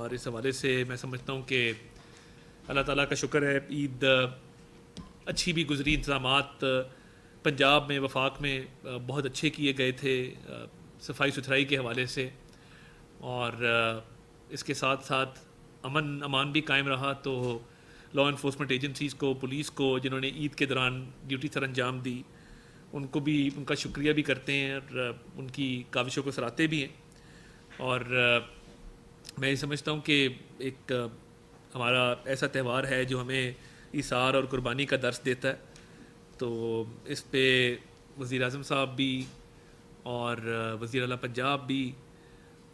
اور اس حوالے سے میں سمجھتا ہوں کہ اللہ تعالیٰ کا شکر ہے عید اچھی بھی گزری. انتظامات پنجاب میں وفاق میں بہت اچھے کیے گئے تھے صفائی ستھرائی کے حوالے سے, اور اس کے ساتھ ساتھ امن امان بھی قائم رہا. تو لا انفورسمنٹ ایجنسیز کو, پولیس کو, جنہوں نے عید کے دوران ڈیوٹی سر انجام دی, ان کو بھی ان کا شکریہ بھی کرتے ہیں اور ان کی کاوشوں کو سراہتے بھی ہیں. اور میں یہ سمجھتا ہوں کہ ایک ہمارا ایسا تہوار ہے جو ہمیں ایثار اور قربانی کا درس دیتا ہے. تو اس پہ وزیر اعظم صاحب بھی اور وزیر اعلیٰ پنجاب بھی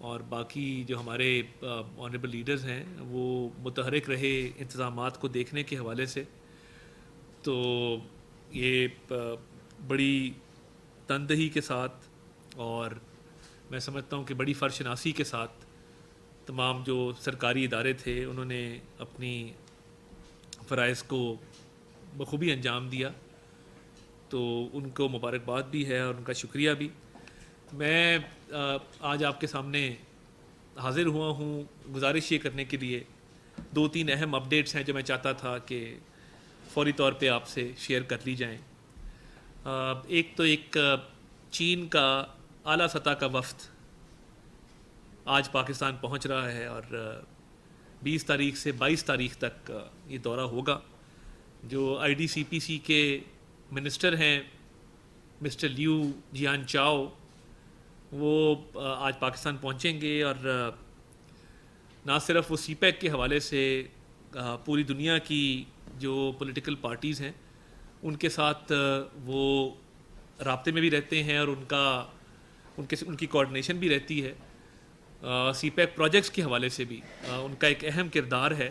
اور باقی جو ہمارے آنریبل لیڈرز ہیں وہ متحرک رہے انتظامات کو دیکھنے کے حوالے سے. تو یہ بڑی تندہی کے ساتھ اور میں سمجھتا ہوں کہ بڑی فرشناسی کے ساتھ تمام جو سرکاری ادارے تھے انہوں نے اپنی فرائض کو بخوبی انجام دیا. تو ان کو مبارکباد بھی ہے اور ان کا شکریہ بھی. میں آج آپ کے سامنے حاضر ہوا ہوں گزارش یہ کرنے کے لیے, 2-3 اہم اپڈیٹس ہیں جو میں چاہتا تھا کہ فوری طور پہ آپ سے شیئر کر لی جائیں. ایک چین کا اعلیٰ سطح کا وفد آج پاکستان پہنچ رہا ہے اور 20 تاریخ سے 22 تاریخ تک یہ دورہ ہوگا. جو IDCPC کے منسٹر ہیں مسٹر لیو جیان چاؤ, وہ آج پاکستان پہنچیں گے اور نہ صرف وہ سی پیک کے حوالے سے پوری دنیا کی جو پولیٹیکل پارٹیز ہیں ان کے ساتھ وہ رابطے میں بھی رہتے ہیں اور ان کی کوارڈینیشن بھی رہتی ہے. سی پیک پروجیکٹس کے حوالے سے بھی ان کا ایک اہم کردار ہے,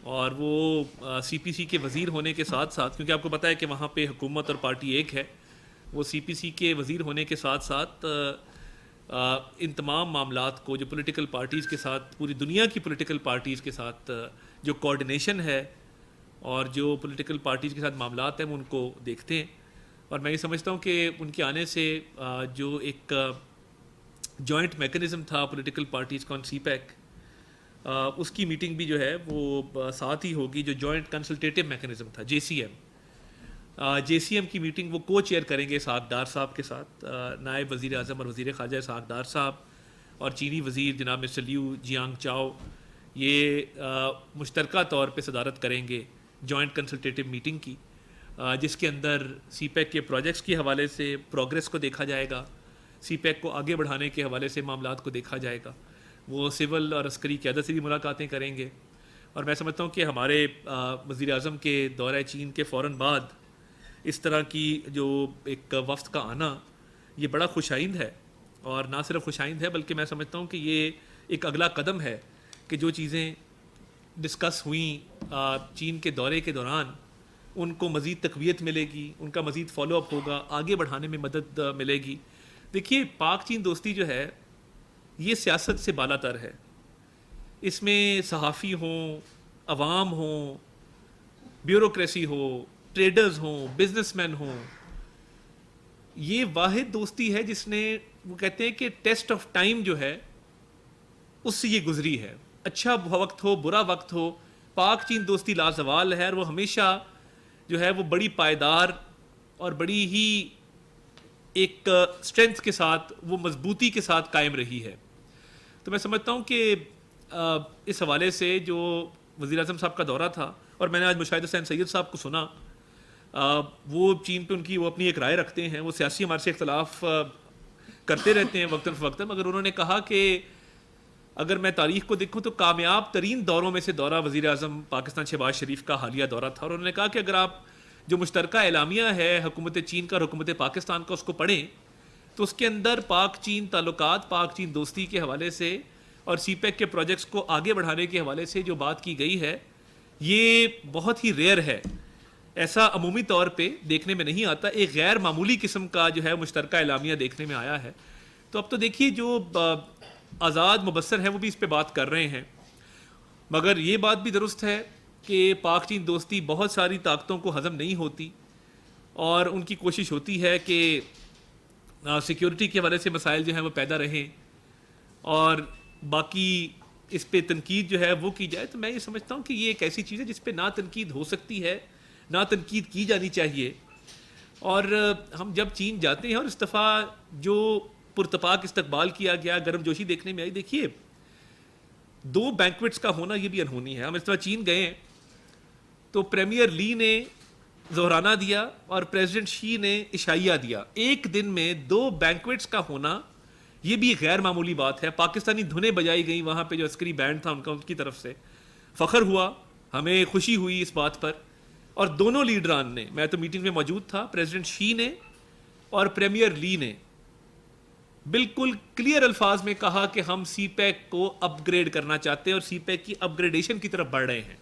اور وہ CPC کے وزیر ہونے کے ساتھ ساتھ, کیونکہ آپ کو پتہ ہے کہ وہاں پہ حکومت اور پارٹی ایک ہے, وہ CPC کے وزیر ہونے کے ساتھ ساتھ ان تمام معاملات کو جو پولیٹیکل پارٹیز کے ساتھ, پوری دنیا کی پولیٹیکل پارٹیز کے ساتھ جو کوارڈینیشن ہے اور جو پولیٹیکل پارٹیز کے ساتھ معاملات ہیں وہ ان کو دیکھتے ہیں. اور میں یہ سمجھتا ہوں کہ ان کے آنے سے جو ایک جوائنٹ میکنزم تھا پولیٹیکل پارٹیز کا سی پیک, اس کی میٹنگ بھی جو ہے وہ ساتھ ہی ہوگی. جو جوائنٹ کنسلٹیٹیو میکنزم تھا JCM کی میٹنگ وہ کو چیئر کریں گے اسحاق ڈار صاحب کے ساتھ, نائب وزیر اعظم اور وزیر خارجہ اسحاق ڈار صاحب اور چینی وزیر جناب مسٹر لیو جیانگ چاؤ. یہ مشترکہ طور پہ صدارت کریں گے جوائنٹ کنسلٹیٹیو میٹنگ کی, جس کے اندر سی پیک کے پروجیکٹس کے حوالے سے پروگریس کو دیکھا جائے گا, سی پیک کو آگے بڑھانے کے حوالے سے معاملات کو دیکھا جائے گا. وہ سول اور عسکری قیادت سے بھی ملاقاتیں کریں گے. اور میں سمجھتا ہوں کہ ہمارے وزیر اعظم کے دورہ چین کے فوراً بعد اس طرح کی جو ایک وفد کا آنا یہ بڑا خوش آئند ہے, اور نہ صرف خوش آئند ہے بلکہ میں سمجھتا ہوں کہ یہ ایک اگلا قدم ہے کہ جو چیزیں ڈسکس ہوئیں چین کے دورے کے دوران ان کو مزید تقویت ملے گی, ان کا مزید فالو اپ ہوگا, آگے بڑھانے میں مدد ملے گی. دیکھیے پاک چین دوستی جو ہے یہ سیاست سے بالا تر ہے. اس میں صحافی ہوں, عوام ہوں, بیوروکریسی ہو, ٹریڈرز ہوں, بزنس مین ہوں, یہ واحد دوستی ہے جس نے, وہ کہتے ہیں کہ ٹیسٹ آف ٹائم جو ہے اس سے یہ گزری ہے. اچھا وقت ہو برا وقت ہو, پاک چین دوستی لازوال ہے, اور وہ ہمیشہ جو ہے وہ بڑی پائیدار اور بڑی ہی ایک اسٹرینتھ کے ساتھ, وہ مضبوطی کے ساتھ قائم رہی ہے. تو میں سمجھتا ہوں کہ اس حوالے سے جو وزیر اعظم صاحب کا دورہ تھا, اور میں نے آج مشاہد حسین سید صاحب کو سنا, وہ چین پہ وہ اپنی ایک رائے رکھتے ہیں, وہ سیاسی ہمارے سے اختلاف کرتے رہتے ہیں وقتاً فوقتاً, مگر انہوں نے کہا کہ اگر میں تاریخ کو دیکھوں تو کامیاب ترین دوروں میں سے دورہ وزیر اعظم پاکستان شہباز شریف کا حالیہ دورہ تھا. اور انہوں نے کہا کہ اگر آپ جو مشترکہ اعلامیہ ہے حکومت چین کا اور حکومت پاکستان کا اس کو پڑھیں تو اس کے اندر پاک چین تعلقات, پاک چین دوستی کے حوالے سے اور سی پیک کے پروجیکٹس کو آگے بڑھانے کے حوالے سے جو بات کی گئی ہے یہ بہت ہی ریئر ہے. ایسا عمومی طور پہ دیکھنے میں نہیں آتا, ایک غیر معمولی قسم کا جو ہے مشترکہ اعلامیہ دیکھنے میں آیا ہے. تو اب تو دیکھیے جو آزاد مبصر ہیں وہ بھی اس پہ بات کر رہے ہیں, مگر یہ بات بھی درست ہے کہ پاک چین دوستی بہت ساری طاقتوں کو ہضم نہیں ہوتی, اور ان کی کوشش ہوتی ہے کہ سیکیورٹی کے حوالے سے مسائل جو ہیں وہ پیدا رہیں, اور باقی اس پہ تنقید جو ہے وہ کی جائے، تو میں یہ سمجھتا ہوں کہ یہ ایک ایسی چیز ہے جس پہ نہ تنقید ہو سکتی ہے، نہ تنقید کی جانی چاہیے. اور ہم جب چین جاتے ہیں اور اس دفعہ جو پرتپاک استقبال کیا گیا، گرم جوشی دیکھنے میں آئی. دیکھیے 2 بینکوٹس کا ہونا یہ بھی انہونی ہے. ہم اس دفعہ چین گئے ہیں تو پریمیئر لی نے ظہرانہ دیا اور پریزیڈنٹ شی نے عشائیہ دیا. ایک دن میں 2 بینکوٹس کا ہونا یہ بھی غیر معمولی بات ہے. پاکستانی دھنیں بجائی گئیں وہاں پہ، جو عسکری بینڈ تھا ان کی طرف سے. فخر ہوا، ہمیں خوشی ہوئی اس بات پر. اور دونوں لیڈران نے، میں تو میٹنگ میں موجود تھا، پریزیڈنٹ شی نے اور پریمیئر لی نے بالکل کلیئر الفاظ میں کہا کہ ہم سی پیک کو اپ گریڈ کرنا چاہتے ہیں اور سی پیک کی اپ گریڈیشن کی طرف بڑھ رہے ہیں.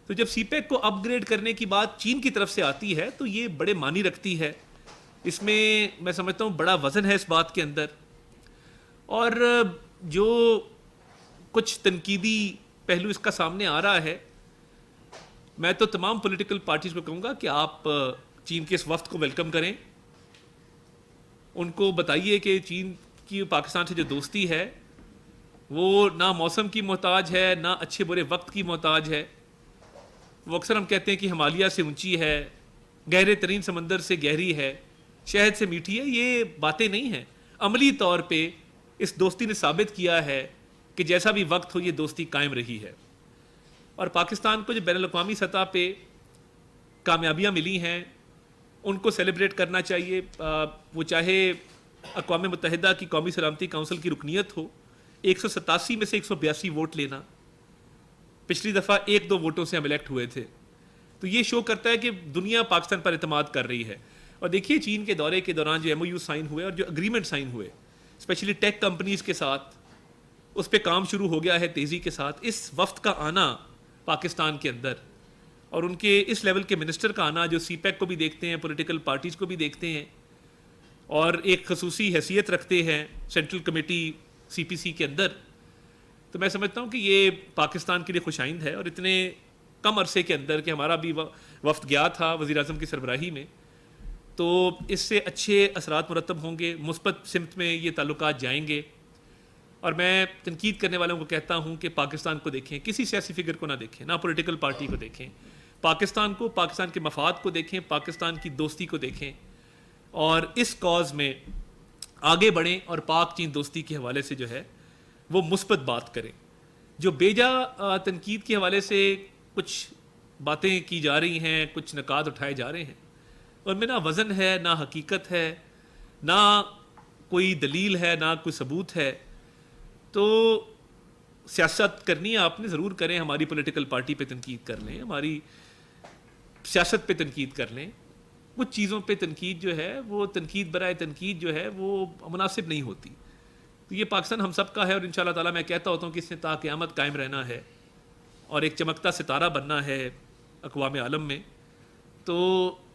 تو جب سی پیک کو اپ گریڈ کرنے کی بات چین کی طرف سے آتی ہے تو یہ بڑے معنی رکھتی ہے. اس میں میں سمجھتا ہوں بڑا وزن ہے اس بات کے اندر. اور جو کچھ تنقیدی پہلو اس کا سامنے آ رہا ہے، میں تو تمام پولیٹیکل پارٹیز کو کہوں گا کہ آپ چین کے اس وفد کو ویلکم کریں. ان کو بتائیے کہ چین کی پاکستان سے جو دوستی ہے وہ نہ موسم کی محتاج ہے، نہ اچھے برے وقت کی محتاج ہے. وہ اکثر ہم کہتے ہیں کہ ہمالیہ سے اونچی ہے، گہرے ترین سمندر سے گہری ہے، شہد سے میٹھی ہے. یہ باتیں نہیں ہیں. عملی طور پہ اس دوستی نے ثابت کیا ہے کہ جیسا بھی وقت ہو یہ دوستی قائم رہی ہے. اور پاکستان کو جو بین الاقوامی سطح پہ کامیابیاں ملی ہیں ان کو سیلیبریٹ کرنا چاہیے. وہ چاہے اقوام متحدہ کی قومی سلامتی کونسل کی رکنیت ہو، 187 میں سے 182 ووٹ لینا. پچھلی دفعہ 1-2 ووٹوں سے ہم الیکٹ ہوئے تھے. تو یہ شو کرتا ہے کہ دنیا پاکستان پر اعتماد کر رہی ہے. اور دیکھیے چین کے دورے کے دوران جو MOU سائن ہوئے اور جو اگریمنٹ سائن ہوئے اسپیشلی ٹیک کمپنیز کے ساتھ، اس پہ کام شروع ہو گیا ہے تیزی کے ساتھ. اس وفد کا آنا پاکستان کے اندر اور ان کے اس لیول کے منسٹر کا آنا جو سی پیک کو بھی دیکھتے ہیں، پولیٹیکل پارٹیز کو بھی دیکھتے ہیں اور ایک خصوصی حیثیت رکھتے ہیں سینٹرل کمیٹی CPC کے اندر، تو میں سمجھتا ہوں کہ یہ پاکستان کے لیے خوش آئند ہے. اور اتنے کم عرصے کے اندر کہ ہمارا بھی وفد گیا تھا وزیر اعظم کی سربراہی میں، تو اس سے اچھے اثرات مرتب ہوں گے، مثبت سمت میں یہ تعلقات جائیں گے. اور میں تنقید کرنے والوں کو کہتا ہوں کہ پاکستان کو دیکھیں، کسی سیاسی فگر کو نہ دیکھیں، نہ پولیٹیکل پارٹی کو دیکھیں. پاکستان کو، پاکستان کے مفاد کو دیکھیں، پاکستان کی دوستی کو دیکھیں اور اس کاز میں آگے بڑھیں اور پاک چین دوستی کے حوالے سے جو ہے وہ مثبت بات کریں. جو بیجا تنقید کے حوالے سے کچھ باتیں کی جا رہی ہیں، کچھ نکات اٹھائے جا رہے ہیں، ان میں نہ وزن ہے، نہ حقیقت ہے، نہ کوئی دلیل ہے، نہ کوئی ثبوت ہے. تو سیاست کرنی ہے آپ نے، ضرور کریں. ہماری پولیٹیکل پارٹی پہ تنقید کر لیں، ہماری سیاست پہ تنقید کر لیں. کچھ چیزوں پہ تنقید جو ہے وہ تنقید برائے تنقید جو ہے وہ مناسب نہیں ہوتی. تو یہ پاکستان ہم سب کا ہے اور ان شاء اللہ تعالیٰ میں کہتا ہوتا ہوں کہ اس نے تا قیامت قائم رہنا ہے اور ایک چمکتا ستارہ بننا ہے اقوام عالم میں. تو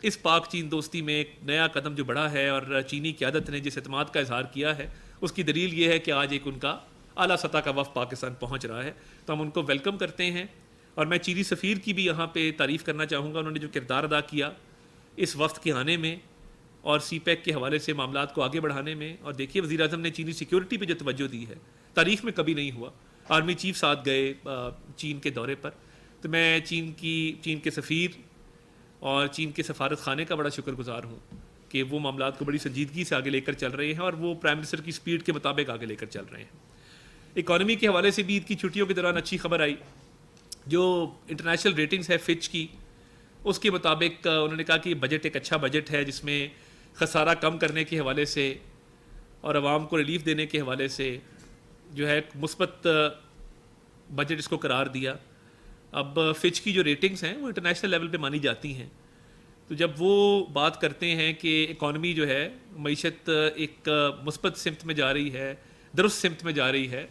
اس پاک چین دوستی میں ایک نیا قدم جو بڑھا ہے اور چینی قیادت نے جس اعتماد کا اظہار کیا ہے اس کی دلیل یہ ہے کہ آج ایک ان کا اعلیٰ سطح کا وفد پاکستان پہنچ رہا ہے. تو ہم ان کو ویلکم کرتے ہیں. اور میں چینی سفیر کی بھی یہاں پہ تعریف کرنا چاہوں گا. انہوں نے جو کردار ادا کیا اس وفد کے آنے میں اور سی پیک کے حوالے سے معاملات کو آگے بڑھانے میں. اور دیکھیے وزیر اعظم نے چینی سیکیورٹی پہ جو توجہ دی ہے تاریخ میں کبھی نہیں ہوا. آرمی چیف ساتھ گئے چین کے دورے پر. تو میں چین کے سفیر اور چین کے سفارت خانے کا بڑا شکر گزار ہوں کہ وہ معاملات کو بڑی سنجیدگی سے آگے لے کر چل رہے ہیں اور وہ پرائم منسٹر کی سپیڈ کے مطابق آگے لے کر چل رہے ہیں. اکانومی کے حوالے سے بھی عید کی چھٹیوں کے دوران اچھی خبر آئی. جو انٹرنیشنل ریٹنگز ہے فچ کی، اس کے مطابق انہوں نے کہا کہ بجٹ ایک اچھا بجٹ ہے جس میں خسارہ کم کرنے کے حوالے سے اور عوام کو ریلیف دینے کے حوالے سے جو ہے مثبت بجٹ اس کو قرار دیا. اب فچ کی جو ریٹنگز ہیں وہ انٹرنیشنل لیول پہ مانی جاتی ہیں. تو جب وہ بات کرتے ہیں کہ اکانومی جو ہے معیشت ایک مثبت سمت میں جا رہی ہے، درست سمت میں جا رہی ہے،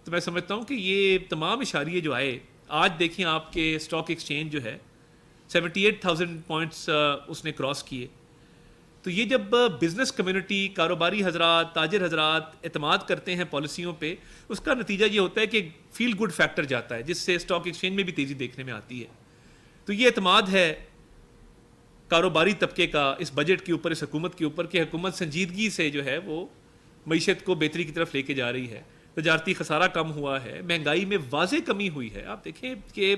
تو میں سمجھتا ہوں کہ یہ تمام اشاریے جو آئے، آج دیکھیں آپ کے اسٹاک ایکسچینج جو ہے 78,000 پوائنٹس اس نے کراس کیے. تو یہ جب بزنس کمیونٹی، کاروباری حضرات، تاجر حضرات اعتماد کرتے ہیں پالیسیوں پہ، اس کا نتیجہ یہ ہوتا ہے کہ فیل گڈ فیکٹر جاتا ہے جس سے اسٹاک ایکسچینج میں بھی تیزی دیکھنے میں آتی ہے. تو یہ اعتماد ہے کاروباری طبقے کا اس بجٹ کے اوپر، اس حکومت کے اوپر، کہ حکومت سنجیدگی سے جو ہے وہ معیشت کو بہتری کی طرف لے کے جا رہی ہے. تجارتی خسارہ کم ہوا ہے, مہنگائی میں واضح کمی ہوئی ہے. آپ دیکھیں کہ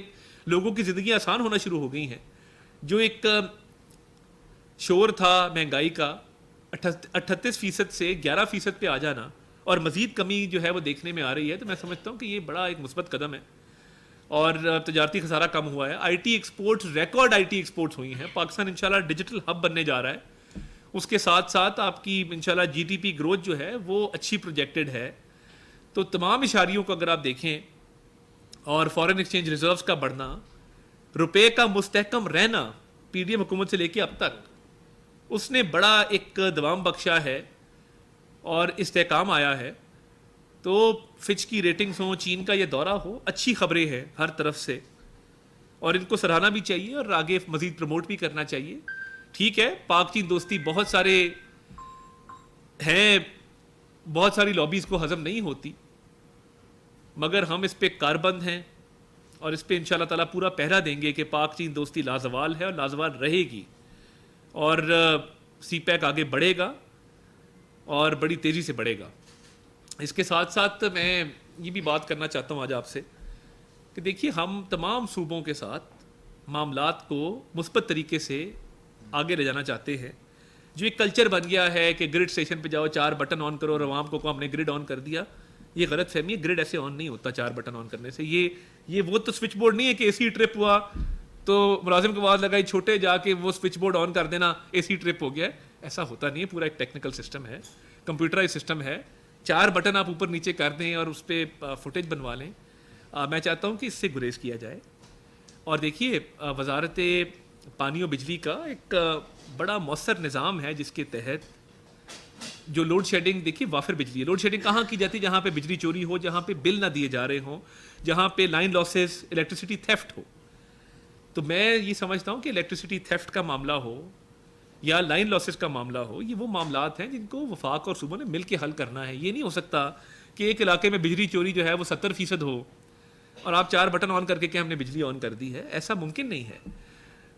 لوگوں کی زندگیاں آسان ہونا شروع ہو گئی ہیں. جو ایک شور تھا مہنگائی کا 38% سے 11% پہ آ جانا اور مزید کمی جو ہے وہ دیکھنے میں آ رہی ہے, تو میں سمجھتا ہوں کہ یہ بڑا ایک مثبت قدم ہے. اور تجارتی خسارہ کم ہوا ہے. I T export, record I T exports ہوئی ہیں. پاکستان انشاءاللہ ڈیجیٹل ہب بننے جا رہا ہے. اس کے ساتھ ساتھ آپ کی انشاءاللہ جی ڈی پی گروتھ جو ہے وہ اچھی پروجیکٹڈ ہے. تو تمام اشاریوں کو اگر آپ دیکھیں, اور فارن ایکسچینج ریزروز کا بڑھنا, روپے کا مستحکم رہنا پی ڈی ایم حکومت سے لے کے اب تک, اس نے بڑا ایک دوام بخشا ہے اور استحکام آیا ہے. تو فچ کی ریٹنگز ہوں, چین کا یہ دورہ ہو, اچھی خبریں ہیں ہر طرف سے, اور ان کو سراہنا بھی چاہیے اور آگے مزید پروموٹ بھی کرنا چاہیے. ٹھیک ہے, پاک چین دوستی بہت سارے ہیں, بہت ساری لابیز کو ہضم نہیں ہوتی, مگر ہم اس پہ کاربند ہیں اور اس پہ انشاءاللہ تعالیٰ پورا پہرا دیں گے کہ پاک چین دوستی لازوال ہے اور لازوال رہے گی, اور سی پیک آگے بڑھے گا اور بڑی تیزی سے بڑھے گا. اس کے ساتھ ساتھ میں یہ بھی بات کرنا چاہتا ہوں آج آپ سے کہ دیکھیے, ہم تمام صوبوں کے ساتھ معاملات کو مثبت طریقے سے آگے لے جانا چاہتے ہیں. جو ایک کلچر بن گیا ہے کہ گرڈ اسٹیشن پہ جاؤ, 4 بٹن آن کرو اور عوام کو ہم نے گرڈ آن کر دیا, یہ غلط فہمی ہے. گرڈ ایسے آن نہیں ہوتا 4 بٹن آن کرنے سے. یہ وہ تو سوئچ بورڈ نہیں ہے کہ اے سی ٹرپ ہوا تو ملازم کو آواز لگائی چھوٹے جا کے وہ سوئچ بورڈ آن کر دینا, اے سی ٹرپ ہو گیا. ایسا ہوتا نہیں ہے. پورا ایک ٹیکنیکل سسٹم ہے, کمپیوٹرائز سسٹم ہے. 4 بٹن آپ اوپر نیچے کر دیں اور اس پہ فوٹیج بنوا لیں. میں چاہتا ہوں کہ اس سے گریز کیا جائے. اور دیکھیے, وزارت پانی و بجلی کا ایک بڑا مؤثر نظام ہے جس کے تحت جو لوڈ شیڈنگ, دیکھیے وافر بجلی ہے. لوڈ شیڈنگ کہاں کی جاتی ہے؟ جہاں پہ بجلی چوری ہو, جہاں پہ بل نہ دیے جا رہے ہوں, جہاں پہ لائن لاسز, الیکٹریسٹی تھیفٹ ہو. تو میں یہ سمجھتا ہوں کہ الیکٹریسٹی تھیفٹ کا معاملہ ہو یا لائن لاسز کا معاملہ ہو, یہ وہ معاملات ہیں جن کو وفاق اور صوبوں نے مل کے حل کرنا ہے. یہ نہیں ہو سکتا کہ ایک علاقے میں بجلی چوری جو ہے وہ 70% ہو اور آپ 4 بٹن آن کر کے کہ ہم نے بجلی آن کر دی ہے. ایسا ممکن نہیں ہے.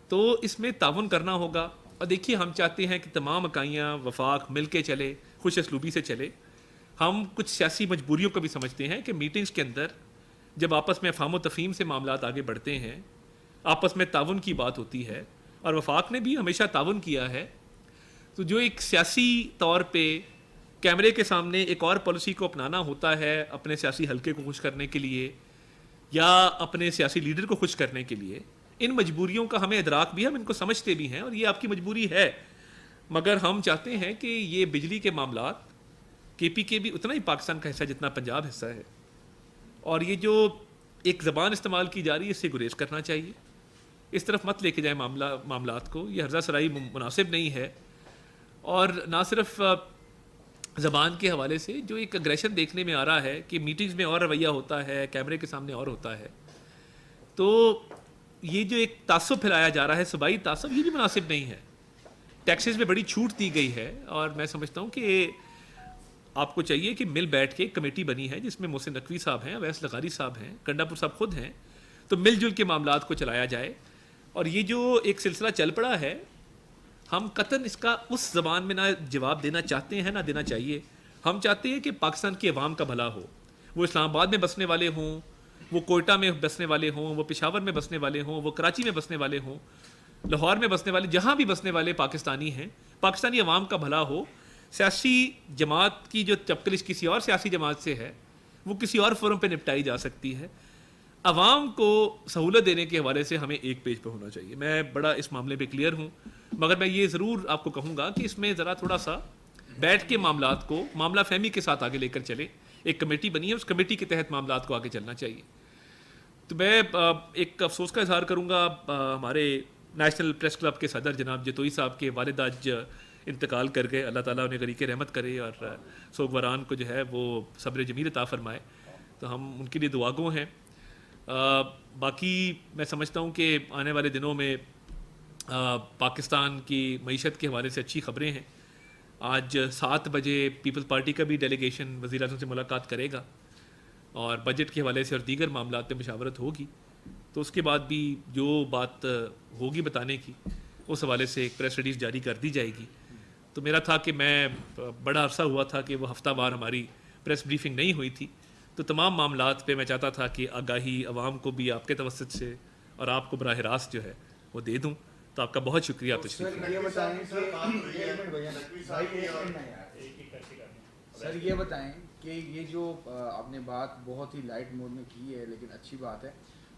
تو اس میں تعاون کرنا ہوگا. اور دیکھیے, ہم چاہتے ہیں کہ تمام اکائیاں وفاق مل کے چلے, خوش اسلوبی سے چلے. ہم کچھ سیاسی مجبوریوں کو بھی سمجھتے ہیں کہ میٹنگز کے اندر جب آپس میں افہام و تفہیم سے معاملات آگے بڑھتے ہیں, آپس میں تعاون کی بات ہوتی ہے, اور وفاق نے بھی ہمیشہ تعاون کیا ہے, تو جو ایک سیاسی طور پہ کیمرے کے سامنے ایک اور پالیسی کو اپنانا ہوتا ہے اپنے سیاسی حلقے کو خوش کرنے کے لیے یا اپنے سیاسی لیڈر کو خوش کرنے کے لیے, ان مجبوریوں کا ہمیں ادراک بھی ہے, ہم ان کو سمجھتے بھی ہیں, اور یہ آپ کی مجبوری ہے. مگر ہم چاہتے ہیں کہ یہ بجلی کے معاملات, کے پی کے بھی اتنا ہی پاکستان کا حصہ ہے جتنا پنجاب حصہ ہے, اور یہ جو ایک زبان استعمال کی جا رہی ہے اس سے گریز کرنا چاہیے. اس طرف مت لے کے جائیں معاملات کو. یہ ہرزہ سرائی مناسب نہیں ہے. اور نہ صرف زبان کے حوالے سے جو ایک اگریشن دیکھنے میں آ رہا ہے کہ میٹنگز میں اور رویہ ہوتا ہے, کیمرے کے سامنے اور ہوتا ہے, تو یہ جو ایک تعصب پھیلایا جا رہا ہے, صوبائی تعصب, یہ بھی مناسب نہیں ہے. ٹیکسز میں بڑی چھوٹ دی گئی ہے, اور میں سمجھتا ہوں کہ آپ کو چاہیے کہ مل بیٹھ کے کمیٹی بنی ہے جس میں محسن نقوی صاحب ہیں, اویس لغاری صاحب ہیں, کنڈا پور صاحب خود ہیں, تو مل جل کے معاملات کو چلایا جائے. اور یہ جو ایک سلسلہ چل پڑا ہے, ہم قطعاً اس کا اس زبان میں نہ جواب دینا چاہتے ہیں نہ دینا چاہیے. ہم چاہتے ہیں کہ پاکستان کی عوام کا بھلا ہو, وہ اسلام آباد میں بسنے والے ہوں, وہ کوئٹہ میں بسنے والے ہوں, وہ پشاور میں بسنے والے ہوں, وہ کراچی میں بسنے والے ہوں, لاہور میں بسنے والے, جہاں بھی بسنے والے پاکستانی ہیں, پاکستانی عوام کا بھلا ہو. سیاسی جماعت کی جو چپکلش کسی اور سیاسی جماعت سے ہے وہ کسی اور فورم پہ نپٹائی جا سکتی ہے. عوام کو سہولت دینے کے حوالے سے ہمیں ایک پیج پہ ہونا چاہیے. میں بڑا اس معاملے پہ کلیئر ہوں, مگر میں یہ ضرور آپ کو کہوں گا کہ اس میں ذرا تھوڑا سا بیٹھ کے معاملات کو معاملہ فہمی کے ساتھ آگے لے کر چلے. ایک کمیٹی بنی ہے, اس کمیٹی کے تحت معاملات کو آگے چلنا چاہیے. تو میں ایک افسوس کا اظہار کروں گا, ہمارے نیشنل پریس کلب کے صدر جناب جتوئی صاحب کے والد آج انتقال کر گئے. اللہ تعالیٰ انہیں غریق رحمت کرے اور سوگواران کو جو ہے وہ صبر جمیل عطا فرمائے. تو ہم ان کے لیے دعا گو ہیں. باقی میں سمجھتا ہوں کہ آنے والے دنوں میں پاکستان کی معیشت کے حوالے سے اچھی خبریں ہیں. آج 7 بجے پیپلز پارٹی کا بھی ڈیلیگیشن وزیر اعظم سے ملاقات کرے گا, اور بجٹ کے حوالے سے اور دیگر معاملات میں مشاورت ہوگی. تو اس کے بعد بھی جو بات ہوگی بتانے کی, اس حوالے سے ایک پریس ریلیز جاری کر دی جائے گی. تو میرا تھا کہ میں بڑا عرصہ ہوا تھا کہ وہ ہفتہ وار ہماری پریس بریفنگ نہیں ہوئی تھی, تو تمام معاملات پہ میں چاہتا تھا کہ آگاہی عوام کو بھی آپ کے توسط سے اور آپ کو براہ راست جو ہے وہ دے دوں. تو آپ کا بہت شکریہ آپ تشریف سر یہ بتائیں کہ یہ جو آپ نے بات بہت ہی لائٹ موڈ میں کی ہے لیکن اچھی بات ہے,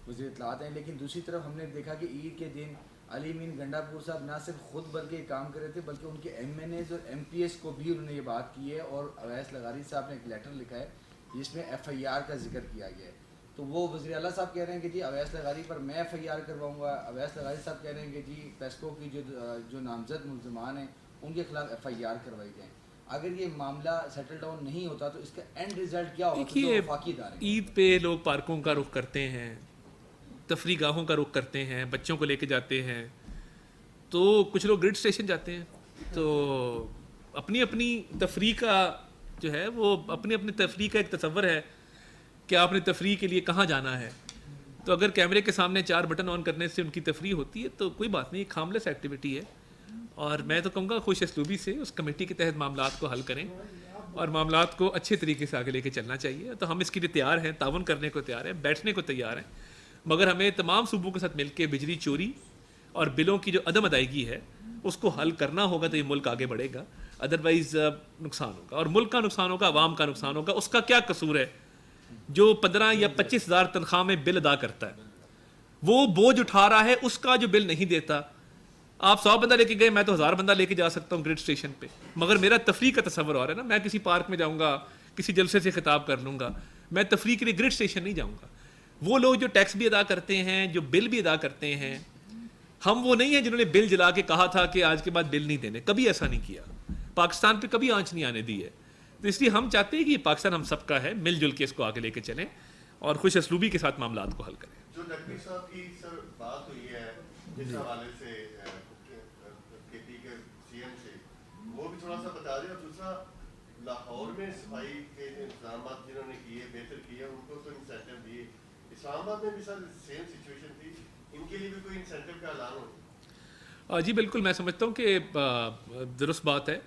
وزیر اطلاعات ہیں, لیکن دوسری طرف ہم نے دیکھا کہ عید کے دن علی امین گنڈا پور صاحب نہ صرف خود بلکہ یہ کام کر رہے تھے بلکہ ان کے ایم این ایز اور ایم پی ایس کو بھی انہوں نے یہ بات کی ہے, اور اویس لغاری صاحب نے ایک لیٹر لکھا ہے جس میں ایف آئی آر کا ذکر کیا گیا ہے. تو وہ وزیر اعلیٰ صاحب کہہ رہے ہیں کہ جی اویس لغاری پر میں ایف آئی آر کرواؤں گا, اویس لغاری صاحب کہہ رہے ہیں کہ جی پیسکو کی جو نامزد ملزمان ہیں ان کے خلاف ایف آئی آر کروائی جائیں. اگر یہ معاملہ سیٹل ڈاؤن نہیں ہوتا تو اس کا اینڈ ریزلٹ کیا ہوگا؟ دیکھیے, عید پہ لوگ پارکوں کا رخ کرتے ہیں, تفریح گاہوں کا رخ کرتے ہیں, بچوں کو لے کے جاتے ہیں, تو کچھ لوگ گریڈ اسٹیشن جاتے ہیں. تو اپنی اپنی تفریح کا جو ہے وہ اپنی اپنی تفریح کا ایک تصور ہے کہ آپ نے تفریح کے لیے کہاں جانا ہے. تو اگر کیمرے کے سامنے 4 بٹن آن کرنے سے ان کی تفریح ہوتی ہے تو کوئی بات نہیں, ایک ہارملیس ایکٹیویٹی ہے. اور میں تو کہوں گا خوش اسلوبی سے اس کمیٹی کے تحت معاملات کو حل کریں اور معاملات کو اچھے طریقے سے آگے لے کے چلنا چاہیے. تو ہم اس کے لیے تیار ہیں, تعاون کرنے کو تیار ہیں, بیٹھنے کو تیار ہیں, مگر ہمیں تمام صوبوں کے ساتھ مل کے بجلی چوری اور بلوں کی جو عدم ادائیگی ہے اس کو حل کرنا ہوگا تو یہ ملک آگے بڑھے گا. ادروائز نقصان ہوگا, اور ملک کا نقصان ہوگا, عوام کا نقصان ہوگا. اس کا کیا قصور ہے جو 15 یا 25 ہزار تنخواہ میں بل ادا کرتا ہے, وہ بوجھ اٹھا رہا ہے, اس کا جو بل نہیں دیتا. آپ 100 بندہ لے کے گئے, میں تو 1000 بندہ لے کے جا سکتا ہوں گریڈ اسٹیشن پہ, مگر میرا تفریح کا تصور اور ہے نا. میں کسی پارک میں جاؤں گا, کسی جلسے سے خطاب کر لوں گا, میں تفریح کے لیے گریڈ اسٹیشن نہیں جاؤں گا. وہ لوگ جو ٹیکس بھی ادا کرتے ہیں, جو بل بھی ادا کرتے ہیں, ہم وہ نہیں ہیں جنہوں نے بل جلا کے کہا تھا کہ آج کے بعد بل نہیں دینے. کبھی ایسا نہیں کیا, پاکستان پہ کبھی آنچ نہیں آنے دی ہے. تو اس لیے ہم چاہتے ہیں کہ یہ پاکستان ہم سب کا ہے, مل جل کے اس کو آگے لے کے چلیں اور خوش اسلوبی کے ساتھ معاملات کو حل کریں. جو نقوی صاحب کی سر بات ہوئی ہے جس حوالے سے کے پی کے سی ایم سے, وہ بھی تھوڑا سا بتا دیں. اور دوسرا, لاہور میں صفائی کے جو انتظامات جنہوں نے کیے بہتر کیے, ان کو تو انسینٹیو دیے. اسلام آباد میں بھی سر سیم سچویشن تھی, ان کے لیے بھی کوئی انسینٹیو کا اعلان ہو؟ جی بالکل, میں سمجھتا ہوں کہ درست بات ہے.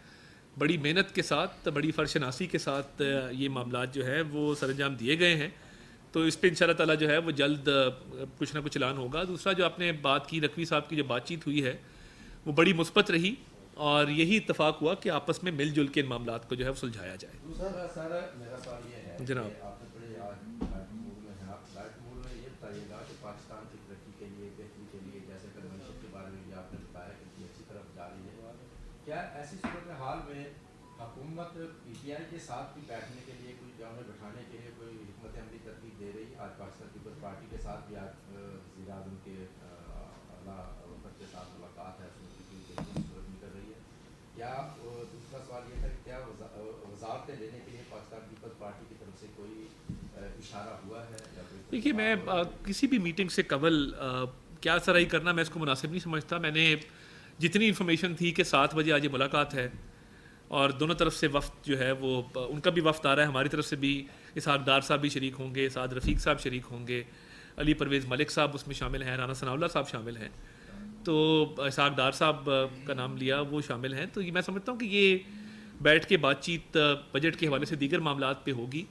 بڑی محنت کے ساتھ, بڑی فرشناسی کے ساتھ یہ معاملات جو ہے وہ سر انجام دیے گئے ہیں. تو اس پہ انشاءاللہ تعالیٰ جو ہے وہ جلد کچھ نہ کچھ اعلان ہوگا. دوسرا جو آپ نے بات کی, نقوی صاحب کی جو بات چیت ہوئی ہے وہ بڑی مثبت رہی, اور یہی اتفاق ہوا کہ آپس میں مل جل کے ان معاملات کو جو ہے وہ سلجھایا جائے. سر میرا سوال یہ ہے جناب, کہ آپ نے بڑے لائٹ موڈ میں یہ بتائیے گا کہ پاکستان کی ترقی کے لیے, بہتری کے لیے, جیسے کہ معیشت کے بارے میں بھی آپ نے بتایا کہ اچھی طرف جا رہی ہے, کیا ایسی صورت حال میں حکومت پی ٹی آئی کے ساتھ بھی بیٹھنے کے لیے, کوئی جامع بٹھانے کے لیے کوئی حکمت عملی ترتیب دے رہی؟ آج پاکستان پیپلز پارٹی کے ساتھ بھی آج وزیر اعظم کے اعلیٰ وفد کے ساتھ ملاقات ہے, اس میں کی صورت میں کر رہی ہے. کیا دوسرا سوال یہ تھا کہ کیا وزارتیں لینے کے لیے پاکستان پیپلز پارٹی کی طرف سے کوئی اشارہ ہوا ہے؟ دیکھیے, میں کسی بھی میٹنگ سے قبل کیا سرائی کرنا میں اس کو مناسب نہیں سمجھتا. میں نے جتنی انفارمیشن تھی کہ 7 بجے آج یہ ملاقات ہے, اور دونوں طرف سے وفد جو ہے وہ, ان کا بھی وفد آ رہا ہے, ہماری طرف سے بھی اسحاق ڈار صاحب بھی شریک ہوں گے, سعد رفیق صاحب شریک ہوں گے, علی پرویز ملک صاحب اس میں شامل ہیں, رانا ثناء اللہ صاحب شامل ہیں, تو اسحاق ڈار صاحب کا نام لیا وہ شامل ہیں. تو میں سمجھتا ہوں کہ یہ بیٹھ کے بات چیت بجٹ کے حوالے سے دیگر معاملات پہ ہوگی,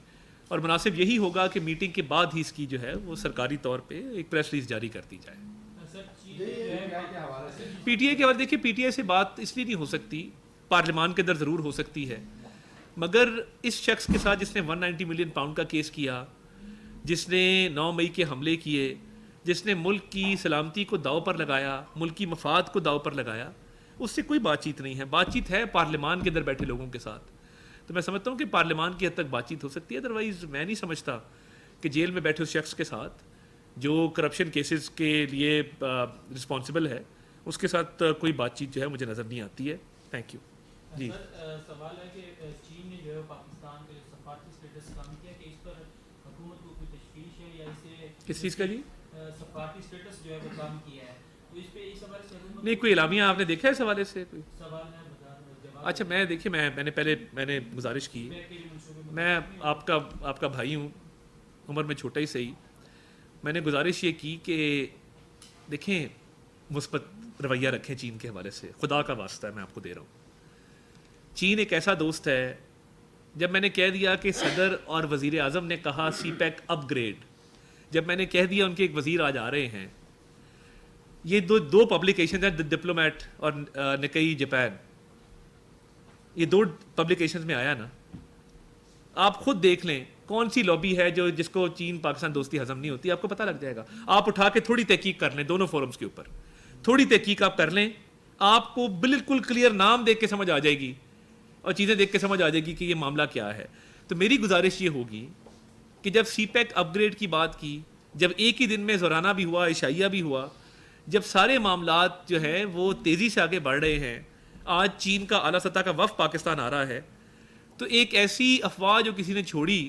اور مناسب یہی ہوگا کہ میٹنگ کے بعد ہی اس کی جو ہے وہ سرکاری طور پہ ایک پریس ریلیز جاری کر دی جائے. پی ٹی آئی کے حوالے دیکھیے, پی ٹی آئی سے بات اس لیے نہیں ہو سکتی, پارلیمان کے اندر ضرور ہو سکتی ہے, مگر اس شخص کے ساتھ جس نے 190 ملین پاؤنڈ کا کیس کیا, جس نے 9 مئی کے حملے کیے, جس نے ملک کی سلامتی کو داؤ پر لگایا, ملک کی مفاد کو داؤ پر لگایا, اس سے کوئی بات چیت نہیں ہے. بات چیت ہے پارلیمان کے اندر بیٹھے لوگوں کے ساتھ. تو میں سمجھتا ہوں کہ پارلیمان کی حد تک بات چیت ہو سکتی ہے. ادروائز میں نہیں سمجھتا کہ جیل میں بیٹھے اس شخص کے ساتھ جو کرپشن کیسز کے لیے رسپانسبل ہے, اس کے ساتھ کوئی بات چیت جو ہے مجھے نظر نہیں آتی ہے. Thank you. جی سوال ہے کہ چین نے جو ہے پاکستان کے سفارتی اسٹیٹس کام کیا, کہ اس پر حکومت کو کوئی تشویش ہے, یا اسے کس چیز کا؟ جی سفارتی اسٹیٹس جو ہے وہ کام کیا ہے, تو اس پہ اس حوالے سے نہیں کوئی اعلامیہ آپ نے دیکھا ہے اس حوالے سے کوئی سوال ہے؟ اچھا, میں دیکھیے میں نے گزارش کی, میں آپ کا بھائی ہوں, عمر میں چھوٹا ہی صحیح, میں نے گزارش یہ کی کہ دیکھیں مثبت رویہ رکھیں چین کے حوالے سے, خدا کا واسطہ ہے میں آپ کو دے رہا ہوں. چین ایک ایسا دوست ہے جب میں نے کہہ دیا کہ صدر اور وزیر اعظم نے کہا سی پیک اپ گریڈ، جب میں نے کہہ دیا ان کے ایک وزیر آج آ رہے ہیں، یہ دو پبلیکیشنز ہیں، ڈپلومیٹ اور نکئی جاپان، یہ 2 پبلیکیشنز میں آیا نا، آپ خود دیکھ لیں کون سی لابی ہے جس کو چین پاکستان دوستی ہضم نہیں ہوتی، آپ کو پتہ لگ جائے گا. آپ اٹھا کے تھوڑی تحقیق کر لیں دونوں فورمز کے اوپر، تھوڑی تحقیق آپ کر لیں، آپ کو بالکل کلیئر نام دیکھ کے سمجھ آ جائے گی اور چیزیں دیکھ کے سمجھ آ جائے گی کہ یہ معاملہ کیا ہے. تو میری گزارش یہ ہوگی کہ جب سی پیک اپ گریڈ کی بات کی، جب ایک ہی دن میں زورانہ بھی ہوا، عشائیہ بھی ہوا، جب سارے معاملات جو ہیں وہ تیزی سے آگے بڑھ رہے ہیں، آج چین کا اعلیٰ سطح کا وفد پاکستان آ رہا ہے، تو ایک ایسی افواہ جو کسی نے چھوڑی،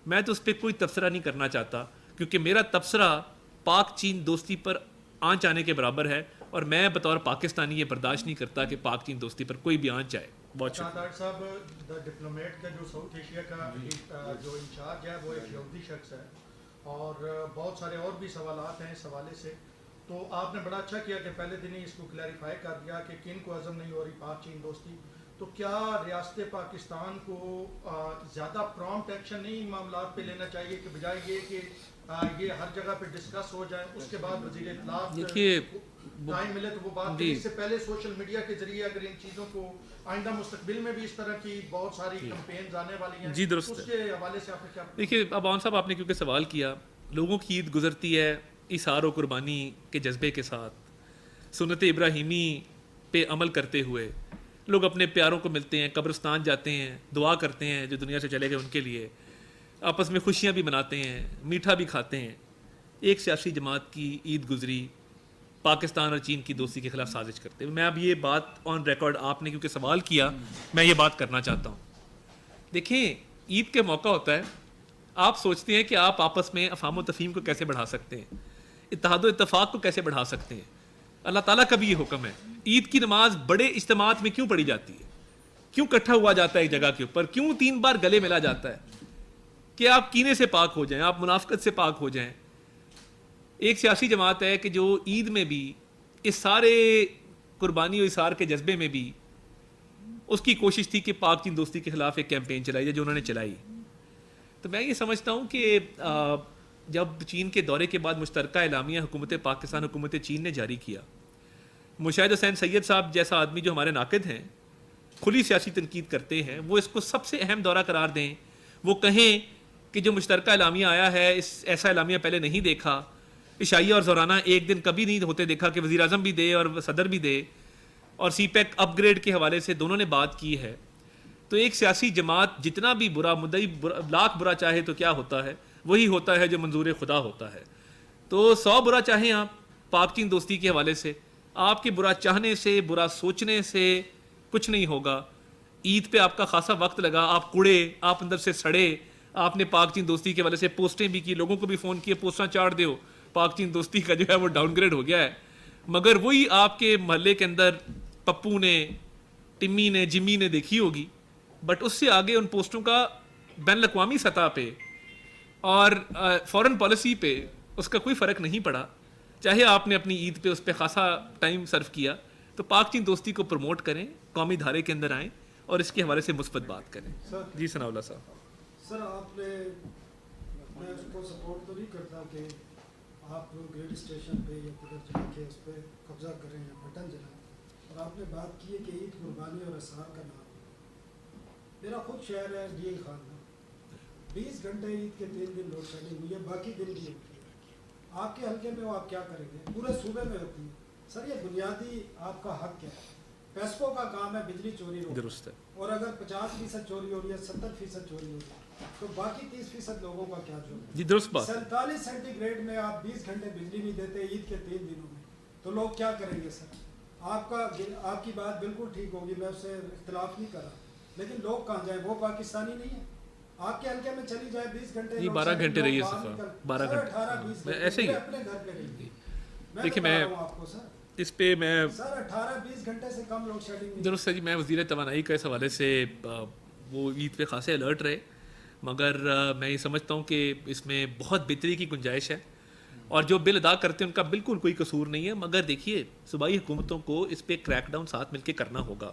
میں تو اس پہ کوئی تبصرہ نہیں کرنا چاہتا، کیونکہ میرا تبصرہ پاک چین دوستی پر آنچ آنے کے برابر ہے، اور میں بطور پاکستانی یہ برداشت نہیں کرتا کہ پاک چین دوستی پر کوئی بھی آنچ جائے. بہت شکریہ. ڈاکٹر صاحب، ڈپلومیٹ کا جو ساؤتھ ایشیا کا جو انچارج ہے وہ ایک یہودی شخص ہے، اور بہت سارے اور بھی سوالات ہیں اس حوالے سے. تو آپ نے بڑا اچھا کیا کہ پہلے دن ہی اس کو کلیریفائی کر دیا کہ کن کو ہضم نہیں ہو رہی پاک چین دوستی. تو کیا ریاست پاکستان کو زیادہ پرامپٹ ایکشن نہیں معاملات پہ لینا چاہیے کہ بجائے یہ کہ یہ ہر جگہ پہ ڈسکس ہو جائے، اس کے بعد وزیر اطلاعات دیکھیے ٹائم ملے تو وہ بات کریں، اس سے پہلے سوشل میڈیا کے ذریعے اگر ان چیزوں کو آئندہ مستقبل میں بھی اس طرح کی بہت ساری کمپینز آنے والی ہیں، جی درست اس کے حوالے سے آپ نے کیا؟ دیکھیے ابان صاحب، آپ نے کیونکہ سوال کیا، لوگوں کی عید گزرتی ہے اثار و قربانی کے جذبے کے ساتھ، سنت ابراہیمی پہ عمل کرتے ہوئے. لوگ اپنے پیاروں کو ملتے ہیں، قبرستان جاتے ہیں، دعا کرتے ہیں جو دنیا سے چلے گئے ان کے لیے، آپس میں خوشیاں بھی مناتے ہیں، میٹھا بھی کھاتے ہیں. ایک سیاسی جماعت کی عید گزری پاکستان اور چین کی دوستی کے خلاف سازش کرتے ہوئے. میں اب یہ بات آن ریکارڈ، آپ نے کیونکہ سوال کیا، میں یہ بات کرنا چاہتا ہوں. دیکھیں، عید کے موقع ہوتا ہے، آپ سوچتے ہیں کہ آپ آپس میں افہام و تفہیم کو کیسے بڑھا سکتے ہیں، اتحاد و اتفاق کو کیسے بڑھا سکتے ہیں. اللہ تعالیٰ کا بھی یہ حکم ہے، عید کی نماز بڑے اجتماعات میں کیوں پڑھی جاتی ہے، کیوں اکٹھا ہوا جاتا ہے ایک جگہ کے اوپر، کیوں 3 بار گلے ملا جاتا ہے، کہ آپ کینے سے پاک ہو جائیں، آپ منافقت سے پاک ہو جائیں. ایک سیاسی جماعت ہے کہ جو عید میں بھی اس سارے قربانی و اثار کے جذبے میں بھی اس کی کوشش تھی کہ پاک چین دوستی کے خلاف ایک کیمپین چلائی جائے جو انہوں نے چلائی. تو میں یہ سمجھتا ہوں کہ جب چین کے دورے کے بعد مشترکہ اعلامیہ حکومت پاکستان حکومت چین نے جاری کیا، مشاہد حسین سید صاحب جیسا آدمی جو ہمارے ناقد ہیں، کھلی سیاسی تنقید کرتے ہیں، وہ اس کو سب سے اہم دورہ قرار دیں، وہ کہیں کہ جو مشترکہ اعلامیہ آیا ہے، ایسا اعلامیہ پہلے نہیں دیکھا، عشائیہ اور زورانہ ایک دن کبھی نہیں ہوتے دیکھا کہ وزیر اعظم بھی دے اور صدر بھی دے، اور سی پیک اپ گریڈ کے حوالے سے دونوں نے بات کی ہے. تو ایک سیاسی جماعت جتنا بھی برا مدعی لاکھ برا چاہے تو کیا ہوتا ہے، وہی ہوتا ہے جو منظور خدا ہوتا ہے. تو 100 برا چاہیں آپ پاک چین دوستی کے حوالے سے، آپ کے برا چاہنے سے، برا سوچنے سے کچھ نہیں ہوگا. عید پہ آپ کا خاصا وقت لگا، آپ کڑے، آپ اندر سے سڑے، آپ نے پاک چین دوستی کے حوالے سے پوسٹیں بھی کی، لوگوں کو بھی فون کیے پوسٹاں چاڑ دیو، پاک چین دوستی کا جو ہے وہ ڈاؤن گریڈ ہو گیا ہے. مگر وہی آپ کے محلے کے اندر پپو نے، ٹمی نے، جمی نے دیکھی ہوگی، بٹ اس سے آگے ان پوسٹوں کا بین الاقوامی سطح پہ اور فورن پالیسی پہ اس کا کوئی فرق نہیں پڑا. چاہے آپ نے اپنی عید پہ اس پہ خاصا ٹائم صرف کیا. تو پاک چین دوستی کو پروموٹ کریں، قومی دھارے کے اندر آئیں اور اس کے حوالے سے مثبت بات کریں. جی ثناء اللہ صاحب. سر آپ نے، میں اس کو سپورٹ تو نہیں کرتا کہ آپ گریڈ اسٹیشن پہ یا کدھر جا کے اس پہ قبضہ کریں یا بٹن جلائیں، اور آپ نے بات کی ہے کہ عید قربانی اور اسحار کا نام. میرا خود شہر ہے ڈیل خان میں، 20 گھنٹے عید کے 3 دن لوڈ شیڈنگ ہوئی ہے، باقی دن بھی ہوتی ہے. آپ کے حلقے میں وہ آپ کیا کریں گے؟ پورے صوبے میں ہوتی ہے. سر یہ بنیادی آپ کا حق کیا ہے؟ پیسکو کا کام ہے بجلی چوری روکنا، درست ہے. اور اگر 50% چوری ہو رہی ہے، 70% چوری ہو رہی ہے، تو باقی 30% لوگوں کا کیا جو ہے؟ جی درست بات. 47 سینٹی گریڈ میں آپ 20 گھنٹے بجلی نہیں دیتے عید کے 3 دنوں میں، تو لوگ کیا کریں گے؟ سر آپ کی بات بالکل ٹھیک ہوگی، میں اس سے اختلاف نہیں کر رہا، لیکن لوگ کہاں جائیں؟ وہ پاکستانی نہیں ہیں. آپ کے حلقے میں چلی جائے 20 گھنٹے، جی 12 گھنٹے رہی ہے صفحہ، 12 گھنٹے 18-20 میں ایسے ہی اپنے گھر پہ رہی. دیکھیں میں آپ کو سر اس پہ میں سر 18-20 گھنٹے سے کم لوڈ شیڈنگ نہیں. درست ہے جی. میں وزیر توانائی کا اس حوالے سے وہ عید پہ خاصے الرٹ رہے، مگر میں یہ سمجھتا ہوں کہ اس میں بہت بہتری کی گنجائش ہے، اور جو بل ادا کرتے ہیں ان کا بالکل کوئی قصور نہیں ہے. مگر دیکھیے صوبائی حکومتوں کو اس پہ کریک ڈاؤن ساتھ مل کے کرنا ہوگا.